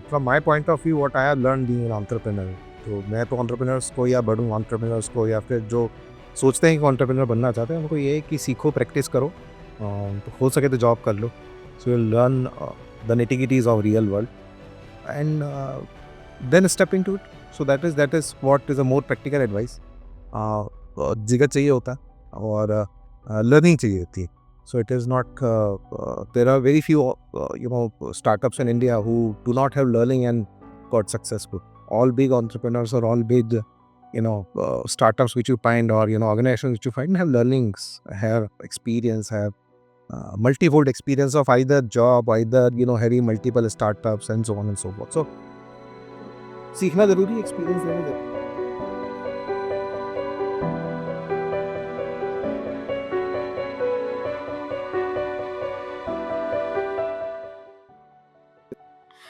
From my point of view what I have learn being an entrepreneur, तो मैं तो entrepreneurs को या बढ़ूँ एंटरप्रेन्योर्स को या फिर जो सोचते हैं कि एंटरप्रेन्योर बनना चाहते हैं उनको ये है कि सीखो, प्रैक्टिस करो, तो हो सके तो जॉब कर लो, so you learn the nitty gritties of real world and then step into it. So that is what is a more practical advice. जिगर चाहिए होता है और लर्निंग चाहिए होती है. So it is not, there are very few, startups in India who do not have learning and got successful. All big entrepreneurs or all big, startups which you find or, organizations which you find have learnings, have experience, have multifold experience of either job, either, having multiple startups and so on and so forth. So, सीखना जरूरी, experience लेना जरूरी.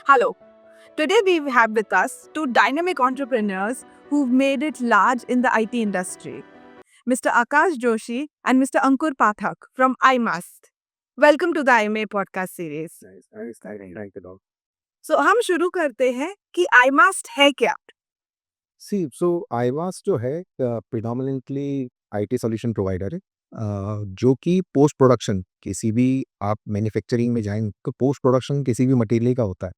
Hello. Today we have with us two dynamic entrepreneurs who've made it large in the IT industry. Mr. Akash Joshi and Mr. Ankur Pathak from iMust. Welcome to the IMA podcast series. Nice. Thank you. So हम शुरू करते हैं कि iMust है क्या? सी सो iVast जो है predominantly IT solution provider है, जो कि पोस्ट प्रोडक्शन किसी भी आप मैन्युफैक्चरिंग में जाएं तो पोस्ट प्रोडक्शन किसी भी मटेरियल का होता है.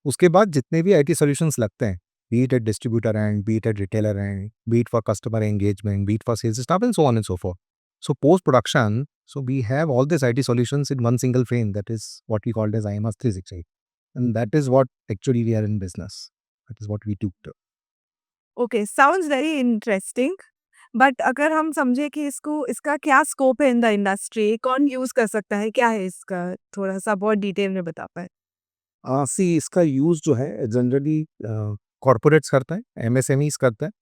उसके बाद जितने भी IT सॉल्यूशंस लगते हैं, be it at distributor end, be it at retailer end, be it for customer engagement, be it for sales staff and so on and so forth. So post production, so we have all these IT solutions in one single frame. That is what we called as IMS 360, and that is what actually we are in business. That is what we do. Okay, sounds very interesting. But अगर हम समझे कि इसका क्या scope है in the industry, कौन use कर सकता है, क्या है इसका, थोड़ा सा बहुत डिटेल में बता पाए. सी इसका यूज़ जो है जनरली कॉर्पोरेट्स करता है, एमएसएमईज करता है,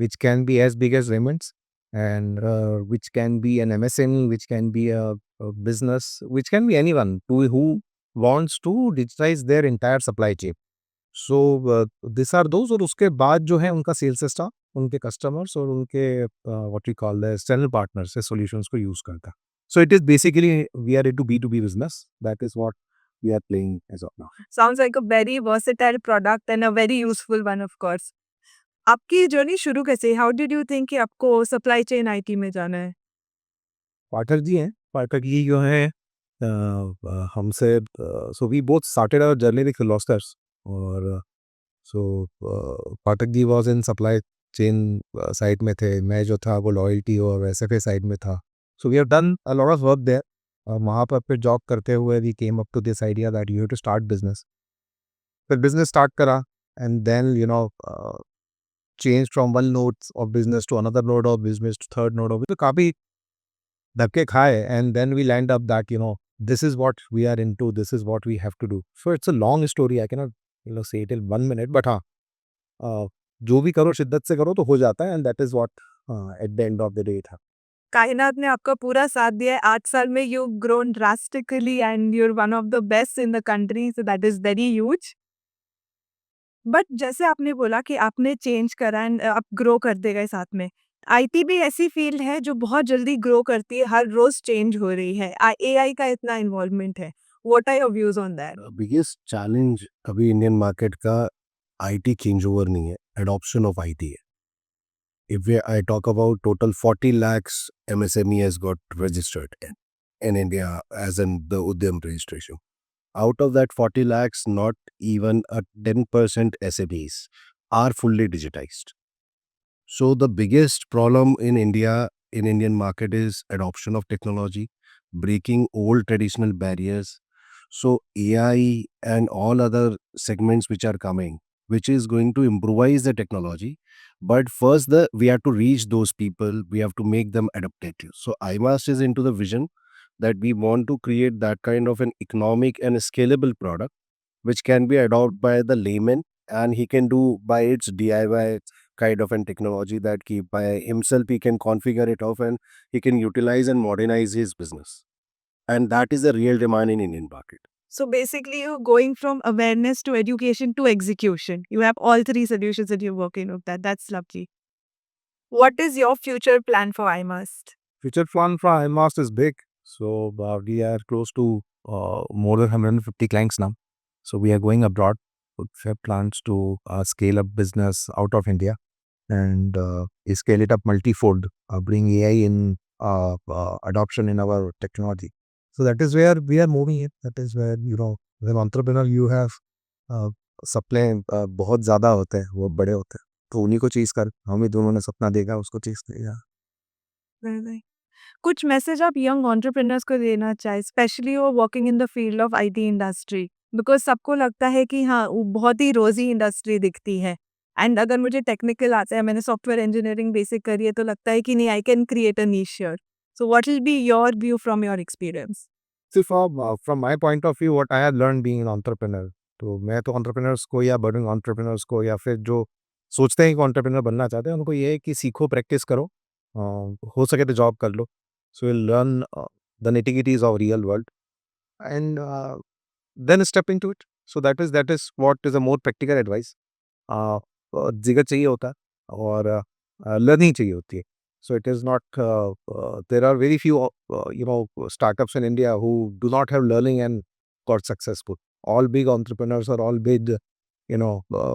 which can be as big as Raymond's, and which can be an MSME, which can be a business, which can be anyone who wants to digitize their entire supply chain. So these are those. और उसके बाद जो है उनका sales staff, उनके customers और उनके what we call the external partners से solutions को यूज़ करता है. So it is basically we are into B2B business. That is what we are playing as of now. Sounds like a very versatile product and a very useful one, of course. आपकी journey शुरू कैसे? How did you think कि आपको supply chain IT में जाना है? पाठक जी हैं, पाठक जी जो हैं हमसे, so we both started our journey with Kirloskars. और so Pathak ji was in supply chain side में थे, मैं जो था वो लॉयल्टी और एसएफए साइड में था. So we have done a lot of work there. वहाँ पर फिर जॉब करते हुए we came up to this idea that you have to start business. फिर बिजनेस स्टार्ट करा and then change from one node of business to another node of business to third node of, तो काफ़ी धक्के खाए and then we land up that this is what we are into, this is what we have to do. So it's a long story, I cannot say it in 1 minute, but हाँ, जो भी करो शिद्दत से करो तो हो जाता है, and that is what at the end of the day था. कायनात ने आपका पूरा साथ दिया है. 8 साल में you grown drastically and you are one of the best in the country, so that is very huge. But जैसे आपने बोला कि आपने चेंज करा एंड आप ग्रो करते गए साथ में. आईटी भी ऐसी फील्ड है जो बहुत जल्दी ग्रो करती है, हर रोज चेंज हो रही है. एआई का इतना इन्वॉल्वमेंट है. What are your views on that? Biggest challenge अभी इंडियन मार्केट का आईटी चेंज ओवर नहीं है, एडॉप्शन ऑफ आईटी है. If I talk about total 40 lakhs MSME has got registered in India as in the Udyam registration. Out of that 40 lakhs, not even a 10% SMEs are fully digitized. So the biggest problem in India, in Indian market, is adoption of technology, breaking old traditional barriers. So AI and all other segments which are coming, which is going to improvise the technology. But first, we have to reach those people. We have to make them adaptive. So iMast is into the vision that we want to create that kind of an economic and scalable product, which can be adopted by the layman, and he can do by its DIY kind of an technology that he by himself he can configure it off and he can utilize and modernize his business. And that is the real demand in Indian market. So basically, you're going from awareness to education to execution. You have all three solutions that you're working with. That's lovely. What is your future plan for iMust? Future plan for iMast is big. So we are close to more than 150 clients now. So we are going abroad. We have plans to scale up business out of India and scale it up multifold, bring AI in adoption in our technology. So that is where we are moving it. That is where, as an entrepreneur, you have सपने बहुत ज़्यादा होते हैं, वो बड़े होते हैं, तो उन्हीं को चीज़ कर, हम ही दोनों ने सपना देखा, उसको चीज़ करेगा। राइट। कुछ मैसेज आप यंग एंटरप्रेन्योर्स को देना चाहे, स्पेशली वो working in the field of IT industry, because सबको लगता है कि हाँ वो बहुत ही रोजी इंडस्ट्री दिखती है, एंड अगर मुझे टेक्निकल आता है, मैंने सॉफ्टवेयर इंजीनियरिंग बेसिक करी है, तो लगता है कि नहीं, I can create a niche here. So what will be your view from your experience? See, from my point of view, what I have learned being an entrepreneur, तो मैं तो entrepreneurs को या budding entrepreneurs को या फिर जो सोचते हैं कि entrepreneur बनना चाहते हैं, उनको ये है कि सीखो, प्रैक्टिस करो, हो सके तो जॉब कर लो, so you'll learn the nitty-gritties of real world and then step into it. So that is what is a more practical advice. जिगर चाहिए होता है और लर्निंग चाहिए होती है. So it is not, there are very few, startups in India who do not have learning and got successful. All big entrepreneurs or all big,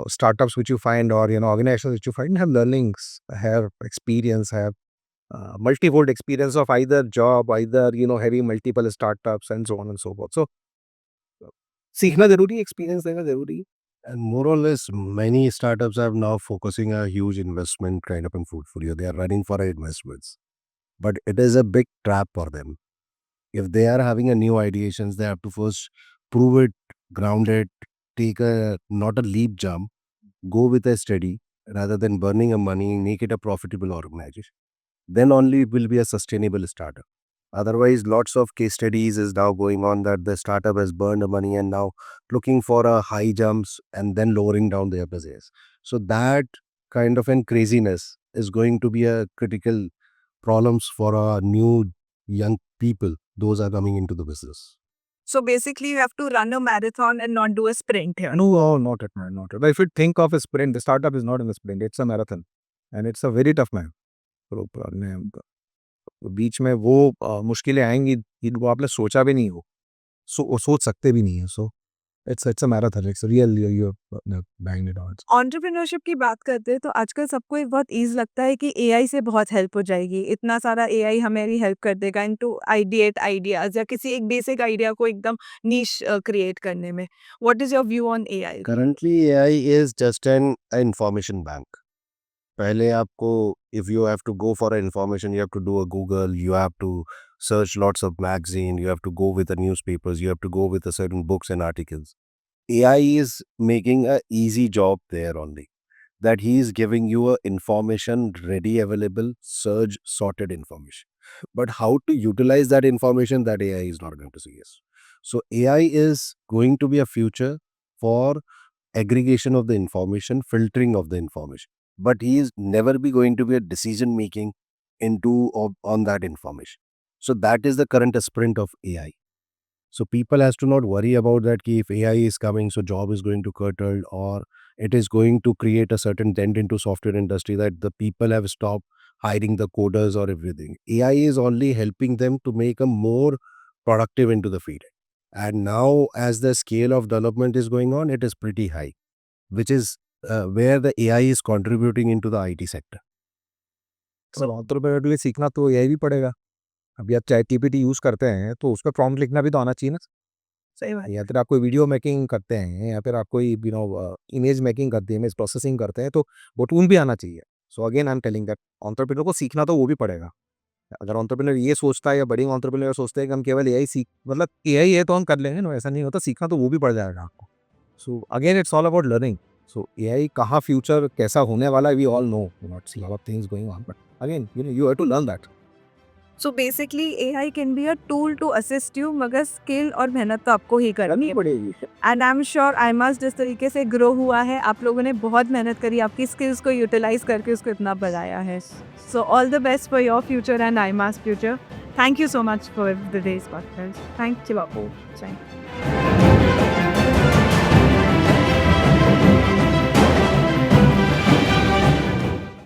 startups which you find or, organizations which you find have learnings, have experience, have multifold experience of either job, either, having multiple startups and so on and so forth. So, सीखना ज़रूरी है, experience लेना ज़रूरी है. And more or less, many startups are now focusing a huge investment kind of in portfolio. They are running for investments, but it is a big trap for them. If they are having a new ideations, they have to first prove it, ground it, take a not a leap jump, go with a steady rather than burning a money, make it a profitable organization. Then only it will be a sustainable startup. Otherwise, lots of case studies is now going on that the startup has burned the money and now looking for a high jumps and then lowering down their business. So that kind of an craziness is going to be a critical problems for our new young people. Those are coming into the business. So basically, you have to run a marathon and not do a sprint here. No, not at all, not at all. If you think of a sprint, the startup is not in a sprint, it's a marathon. And it's a very tough man. बीच में वो मुश्किलें आएंगी, वो आपने सोचा भी नहीं हो, सोच सकते भी नहीं है. So it's a marathon, it's real, you bang it out. Entrepreneurship की बात करते हैं तो आजकल सबको एक बहुत ईज़ लगता है कि एआई से बहुत हेल्प हो जाएगी। इतना सारा एआई हमारी हेल्प कर देगा इनटू आइडिएट आइडियाज़ या किसी एक बेसिक आइडिया को एकदम नीश क्रिएट करने में। What is your view on AI? Currently, AI is just an information bank. पहले आपको if you have to go for an information, you have to do a Google, you have to search lots of magazine, you have to go with the newspapers, you have to go with the certain books and articles. AI is making a easy job there only. That he is giving you a information ready, available, search, sorted information. But how to utilize that information, that AI is not going to see us. So AI is going to be a future for aggregation of the information, filtering of the information. But he is never be going to be a decision making on that information. So that is the current sprint of AI. So people has to not worry about that ki if AI is coming, so job is going to curtail or it is going to create a certain dent into software industry that the people have stopped hiring the coders or everything. AI is only helping them to make a more productive into the field. And now as the scale of development is going on, it is pretty high, which is where the AI is contributing into the IT sector. Sir entrepreneur के लिए सीखना तो यही भी पड़ेगा. अभी आप chat GPT use करते हैं तो उसका प्रॉम्प्ट लिखना भी तो आना चाहिए ना. सही बात। या फिर आप कोई वीडियो मेकिंग करते हैं या फिर आप कोई इमेज मेकिंग करते हैं, इमेज प्रोसेसिंग करते हैं, तो वो टूल भी आना चाहिए. So again I am telling that entrepreneur को सीखना तो वो भी पड़ेगा. अगर एंटरप्रेन्योर ये सोचता है या बड़ी एंटरप्रेन्योर सोचते हैं कि हम केवल एआई सीख, मतलब एआई है तो हम कर लेंगे ना, ऐसा नहीं होता. सीखना तो वो भी पड़ जाएगा आपको. So again it's all about learning. So AI कहाँ फ्यूचर कैसा होने वाला है, we all know, not see lot of things going on, but again you have to learn that. So basically AI can be a tool to assist you, मगर skill और मेहनत तो आपको ही करनी है. पड़ेगी. एंड आई एम श्योर आईमास जिस तरीके से ग्रो हुआ है, आप लोगों ने बहुत मेहनत करी, आपकी स्किल्स को यूटिलाइज करके उसको इतना बढ़ाया है. So all the best for your future and IMA's future. Thank you so much for the day's podcast. Thank you Bapu.